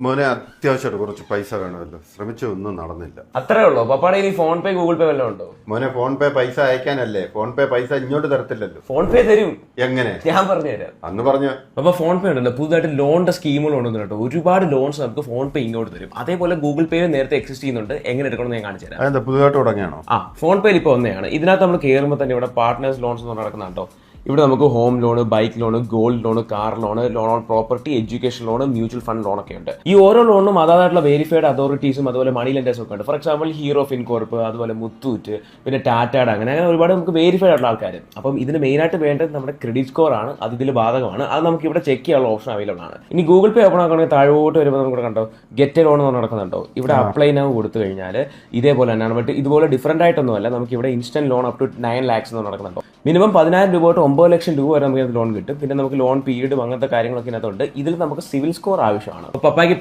മോനെ അത്യാവശ്യമായിട്ട് കുറച്ച് പൈസ വേണമല്ലോ, ശ്രമിച്ചൊന്നും നടന്നില്ല. അത്രേ ഉള്ളൂ. പപ്പാടെ ഇനി ഫോൺ പേ ഗൂഗിൾ പേ വല്ലതും ഉണ്ടോ? മോനെ ഫോൺ പേ പൈസ അയക്കാനല്ലേ, ഫോൺ പേ പൈസ ഇങ്ങോട്ട് തരത്തില്ലല്ലോ. ഫോൺ പേ തരും. എങ്ങനെ? ഞാൻ പറഞ്ഞുതരാം. അന്ന് പറഞ്ഞ അപ്പൊ ഫോൺ പേ ഉണ്ടല്ലോ, പുതുതായിട്ട് ലോണിന്റെ സ്കീമുകൾ ഉണ്ടെന്ന് കേട്ടോ. ഒരുപാട് ലോൺസ് നമുക്ക് ഫോൺ പേ ഇങ്ങോട്ട് തരും. അതേപോലെ ഗൂഗിൾ പേ നേരത്തെ എക്സിസ്റ്റ് ചെയ്യുന്നുണ്ട്. എങ്ങനെ എടുക്കണമെന്ന് ഞാൻ കാണിച്ചു തരാം. അതെന്താ പുതുതായിട്ട് തുടങ്ങിയാണോ? ഫോൺ പേയിൽ ഇപ്പോൾ ഒന്നെയാണ്. ഇതിനകത്ത് നമ്മൾ കയറുമ്പോൾ തന്നെ ഇവിടെ പാർട്ട്നേഴ്സ് ലോൺസ് എന്ന് നടക്കുന്നുണ്ടോ. ഇവിടെ നമുക്ക് home loan, bike loan, gold loan, car loan, loan own property, education loan, mutual fund ലോണൊക്കെ ഉണ്ട്. ഈ ഓരോ ലോണിനും അതായിട്ടുള്ള വെരിഫൈഡ് അതോറിറ്റീസും അതുപോലെ മണി ലെൻഡേഴ്സും ഒക്കെ ഉണ്ട്. ഫോർ എക്സാമ്പിൾ ഹീറോ ഫിൻകോർപ്പ്, അതുപോലെ മുത്തൂറ്റ്, പിന്നെ ടാറ്റാഡ്, അങ്ങനെ ഒരുപാട് നമുക്ക് വെരിഫൈഡ് ആയിട്ടുള്ള ആൾക്കാർ. അപ്പം ഇതിന് മെയിനായിട്ട് വേണ്ടത് നമ്മുടെ ക്രെഡിറ്റ് സ്കോർ ആണ്. അത് ഇതിൽ ബാധകമാണ്. അത് നമുക്ക് ഇവിടെ ചെക്ക് ചെയ്യാനുള്ള ഓപ്ഷൻ അവൈലബിൾ ആണ്. ഇനി ഗൂഗിൾ പേ ഓപ്പൺ ആക്കണമെങ്കിൽ താഴോട്ട് വരുമ്പോൾ നമുക്ക് കണ്ടോ ഗെറ്റ് ലോൺ എന്ന് നടക്കുന്നുണ്ടോ. ഇവിടെ അപ്ലൈ നൗ കൊടുത്തു കഴിഞ്ഞാൽ ഇതേപോലെ തന്നെയാണ്. ബട്ട് ഇതുപോലെ ഡിഫറൻ്റ് ആയിട്ടൊന്നുമല്ല. നമുക്ക് ഇവിടെ instant loan up to 9 lakhs എന്ന് നടക്കുന്നുണ്ടോ. മിനിമം 10,000 രൂപ തൊട്ട് 9 ലക്ഷം രൂപ വരെ നമുക്ക് ലോൺ കിട്ടും. പിന്നെ നമുക്ക് ലോൺ പീരീഡും അങ്ങനത്തെ കാര്യങ്ങളൊക്കെ ഇതിനകത്തുണ്ട്. ഇതിൽ നമുക്ക് സിവിൽ സ്കോർ ആവശ്യമാണ്. അപ്പോൾ പപ്പായ്ക്ക്